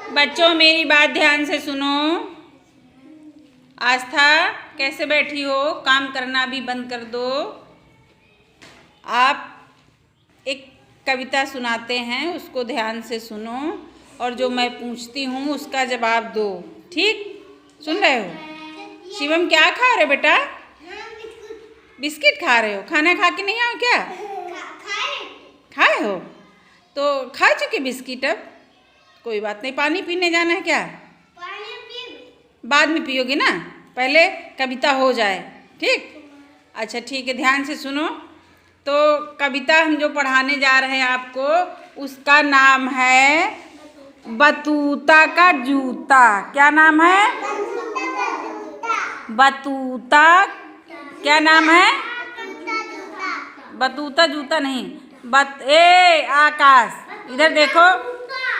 बच्चों मेरी बात ध्यान से सुनो। आस्था कैसे बैठी हो? काम करना भी बंद कर दो। आप एक कविता सुनाते हैं, उसको ध्यान से सुनो और जो मैं पूछती हूँ उसका जवाब दो। ठीक? सुन रहे हो? शिवम क्या खा रहे हो बेटा? बिस्किट खा रहे हो? खाना खा के नहीं आओ क्या? खाए हो तो खा चुके बिस्किट। अब कोई बात नहीं, पानी पीने जाना है क्या? बाद में पियोगे ना, पहले कविता हो जाए। ठीक? अच्छा ठीक है, ध्यान से सुनो। तो कविता हम जो पढ़ाने जा रहे हैं आपको, उसका नाम है बतूता का जूता। क्या नाम है? बतूता। क्या नाम है? बतूता जूता नहीं, आकाश इधर देखो।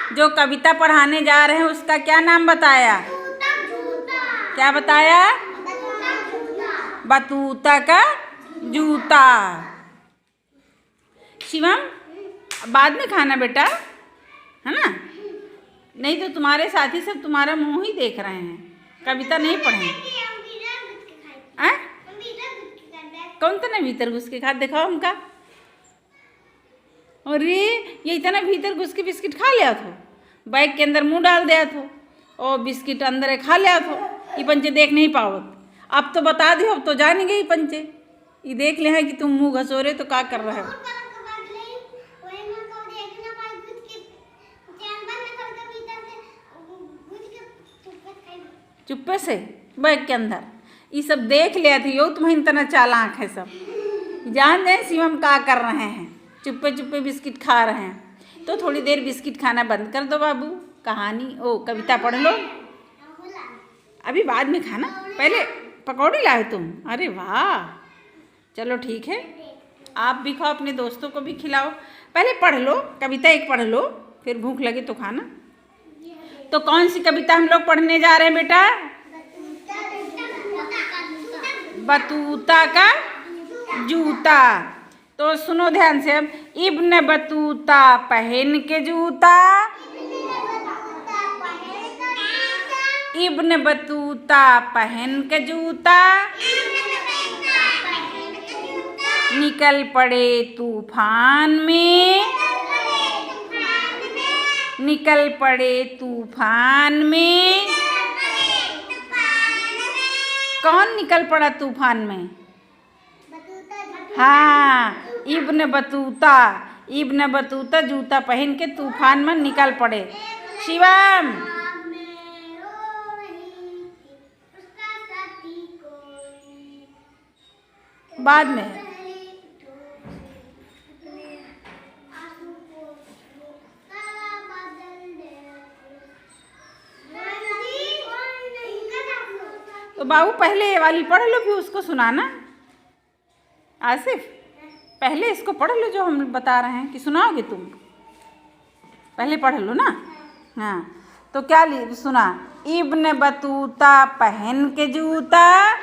जो कविता पढ़ाने जा रहे हैं उसका क्या नाम बताया? क्या बताया? बतूता का जूता। शिवम बाद में खाना बेटा, है ना? नहीं तो तुम्हारे साथी सब तुम्हारा मुंह ही देख रहे हैं, कविता नहीं पढ़े। कौन तना भीतर घुस के खा? दिखाओ हमका। अरे ये इतना भीतर घुस के बिस्किट खा लिया थो, बैग के अंदर मुंह डाल दिया थो और बिस्किट अंदर खा लिया थो। ये पंचे देख नहीं पावत। अब तो बता दियो, अब तो जान गई पंचे। ये देख ले है कि तुम मुंह घसोरे तो क्या कर रहे हो। चुप्पे से बैग के अंदर ये सब देख लिया थी। यो तुम्हें इतना चालाक है सब, जान जाए शिवम क्या कर रहे हैं। चुप्पे चुप्पे बिस्किट खा रहे हैं, तो थोड़ी देर बिस्किट खाना बंद कर दो बाबू। कविता पढ़ लो, अभी बाद में खाना। पहले पकौड़ी लाए तुम? अरे वाह, चलो ठीक है, आप भी खाओ, अपने दोस्तों को भी खिलाओ। पहले पढ़ लो, कविता एक पढ़ लो, फिर भूख लगे तो खाना। तो कौन सी कविता हम लोग पढ़ने जा रहे हैं बेटा? बतूता का जूता। तो सुनो ध्यान से। अब इब्न बतूता पहन के जूता, इब्न बतूता पहन के जूता, निकल पड़े तूफान में, निकल पड़े तूफान में। कौन निकल पड़ा तूफान में? हाँ, इब्न बतूता। इब्न बतूता जूता पहन के तूफान में निकल पड़े। शिवम बाद में। तो बाबू पहले ये वाली पढ़ लो, फिर उसको सुनाना। आसिफ पहले इसको पढ़ लो जो हम बता रहे हैं, कि सुनाओगे तुम? पहले पढ़ लो ना। हाँ, तो क्या सुना? इब्न बतूता पहन के जूता,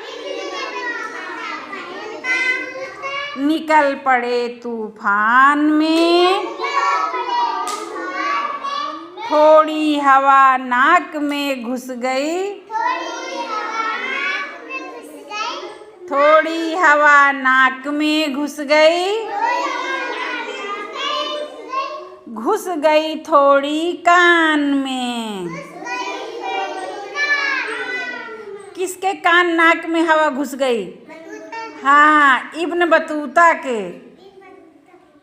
निकल पड़े तूफान में, थोड़ी हवा नाक में घुस गई, थोड़ी हवा नाक में घुस गई, घुस गई थोड़ी कान में। किसके कान नाक में हवा घुस गई? हाँ, इब्न बतूता के।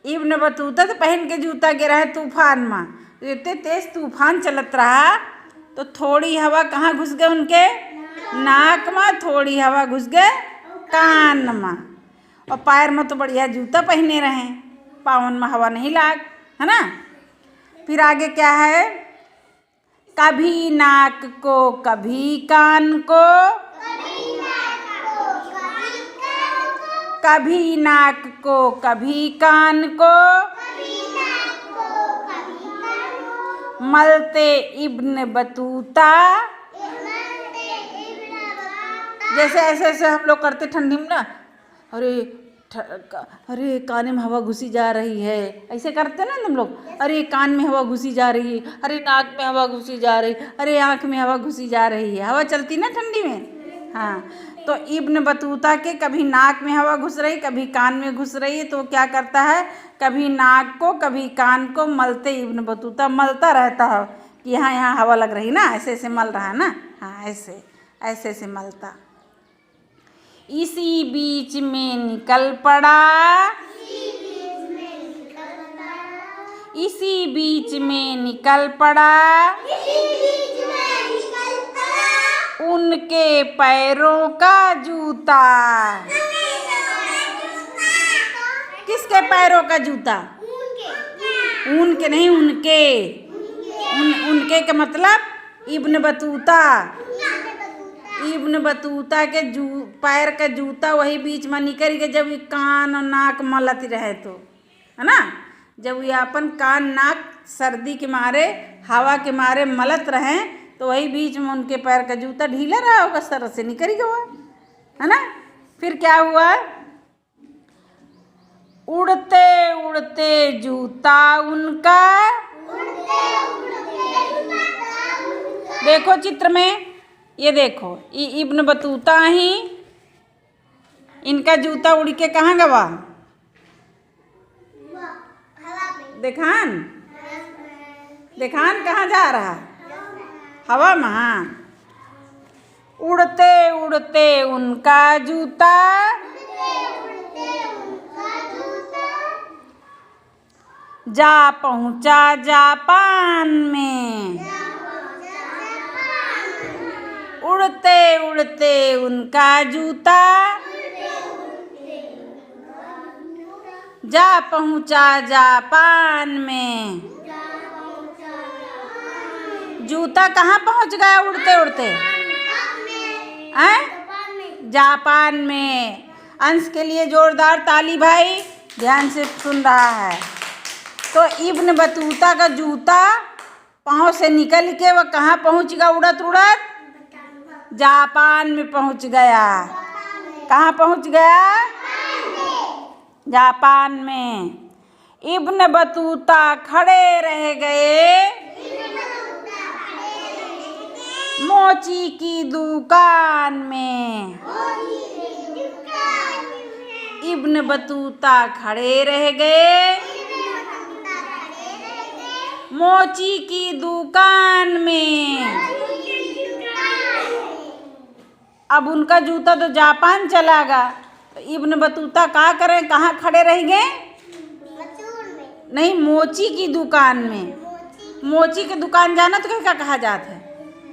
इब्न बतूता तो पहन के जूता गिरा है तूफान में। इतने तेज तूफान चलत रहा, तो थोड़ी हवा कहाँ घुस गए उनके? नाक में। थोड़ी हवा घुस गए कान में। और पैर में तो बढ़िया जूता पहने रहे, पावन में हवा नहीं लाग, है ना? फिर आगे क्या है? कभी नाक को कभी कान को, कभी नाक को कभी कान को, मलते इब्न बतूता। जैसे ऐसे ऐसे हम लोग करते ठंडी में ना, अरे अरे कान में हवा घुसी जा रही है, ऐसे करते ना तुम लोग। अरे कान में हवा घुसी जा रही है, अरे नाक में हवा घुसी जा रही, अरे आँख में हवा घुसी जा रही है। हवा चलती ना ठंडी में। हाँ, तो इब्न बतूता के कभी नाक में हवा घुस रही, कभी कान में घुस रही है, तो क्या करता है, कभी नाक को कभी कान को मलते इब्न बतूता मलता रहता है कि यहाँ यहाँ हवा लग रही ना, ऐसे ऐसे मल रहा है ना। हाँ, ऐसे ऐसे ऐसे मलता। इसी बीच में निकल पड़ा, इसी बीच में निकल पड़ा, उनके पैरों का जूता। किसके पैरों का जूता? उनके नहीं, उनके। उनके का मतलब इब्न बतूता। इब्न बतूता के पैर का जूता वही बीच में निकल के जब ये कान और नाक मलती रहे तो, है ना, जब ये अपन कान नाक सर्दी के मारे हवा के मारे मलत रहे तो वही बीच में उनके पैर का जूता ढीला रहा होगा, सर से निकल गया, है ना। फिर क्या हुआ, उड़ते उड़ते जूता उनका, देखो चित्र में, ये देखो ये इब्न बतूता ही, इनका जूता उड़ के कहाँ गवा, देखान, देखान कहाँ जा रहा, हवा में। हाँ, उड़ते उड़ते उनका जूता, जा पहुँचा जापान में। उड़ते उड़ते उनका जूता, जा पहुँचा जापान में। जूता कहाँ पहुँच गया उड़ते उड़ते? जापान में। अंश के लिए जोरदार ताली भाई, ध्यान से सुन रहा है। तो इब्न बतूता का जूता पाँव से निकल के वह कहाँ पहुँच गया उड़त उड़त? जापान में पहुँच गया। कहाँ पहुँच गया? जापान में। इब्न बतूता खड़े रह गए मोची की दुकान में। इब्न बतूता खड़े रह गए मोची की दुकान में। अब उनका जूता तो जापान चला गया, तो इब्न बतूता क्या करें, कहाँ खड़े रह गए? नहीं, मोची की दुकान में। मोची की दुकान जाना तो क्या कहा जाता है?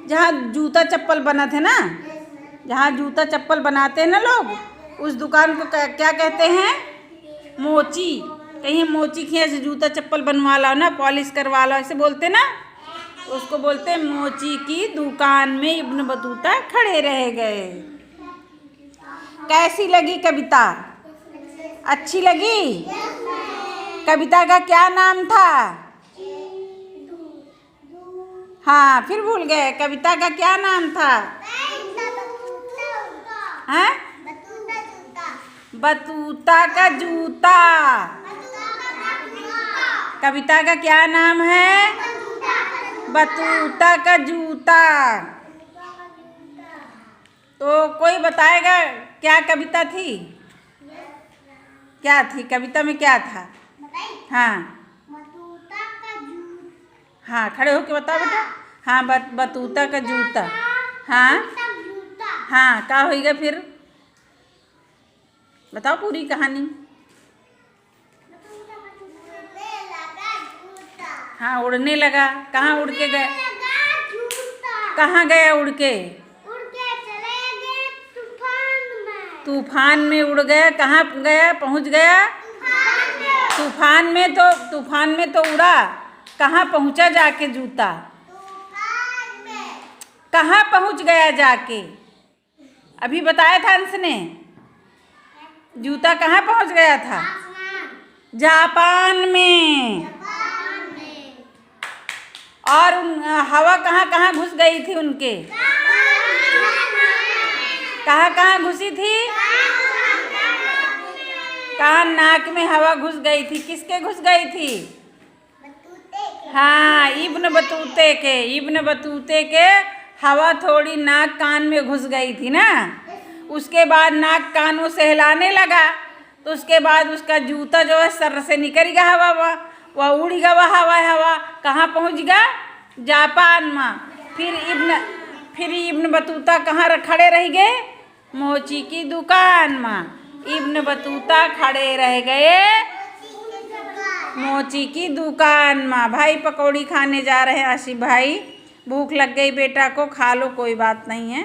जहाँ जूता चप्पल बना थे ना, जहाँ जूता चप्पल बनाते हैं ना लोग, उस दुकान को क्या कहते हैं? मोची। कहीं मोची के यहाँ से जूता चप्पल बनवा लो ना, पॉलिश करवा लो, ऐसे बोलते ना, उसको बोलते हैं मोची की दुकान में इब्न बतूता खड़े रह गए। कैसी लगी कविता? अच्छी लगी? कविता का क्या नाम था? हाँ, फिर भूल गए, कविता का क्या नाम था? हैं? बतूता का जूता। कविता का क्या नाम है? बतूता का जूता। तो कोई बताएगा क्या कविता थी? क्या थी कविता में, क्या था? हाँ हाँ, खड़े होके बताओ बेटा। हाँ, बतूता का जूता। हाँ हाँ, क्या होएगा फिर? बताओ पूरी कहानी। हाँ, उड़ने लगा। कहाँ उड़ के गया? कहाँ गया उड़ के? तूफान में उड़ गया। कहाँ गया? पहुँच गया तूफान में। तो तूफान में तो उड़ा, कहाँ पहुँचा जाके जूता? कहाँ पहुँच गया जाके? अभी बताया था अंश ने, जूता कहाँ पहुँच गया था? जापान में। और हवा कहाँ कहाँ घुस गई थी उनके? कहाँ कहाँ घुसी थी? कान नाक में हवा घुस गई थी, किसके घुस गई थी? हाँ, इब्न बतूते के हवा थोड़ी नाक कान में घुस गई थी ना। उसके बाद नाक कान वो सहलाने लगा, तो उसके बाद उसका जूता जो है सर से निकल गया हवा, वह उड़ गया, वह हवा कहाँ पहुँच गया? जापान में। फिर इब्न बतूता कहाँ खड़े रह गए? मोची की दुकान में। इब्न बतूता खड़े रह गए मोची की दुकान में। भाई पकौड़ी खाने जा रहे हैं आशिफ भाई, भूख लग गई बेटा को, खा लो, कोई बात नहीं है,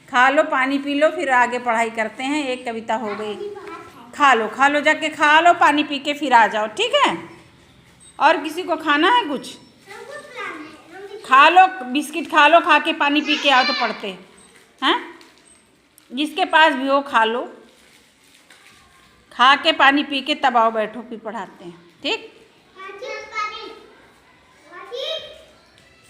खा लो, पानी पी लो, फिर आगे पढ़ाई करते हैं। एक कविता हो गई, खा लो, जाके खा लो, पानी पी के फिर आ जाओ, ठीक है? और किसी को खाना है कुछ? खा लो, बिस्किट खा लो, खा के पानी पी के आओ तो पढ़ते हैं। जिसके पास भी हो खा लो, खा के पानी पी के तब आओ, बैठो, फिर पढ़ाते हैं, ठीक?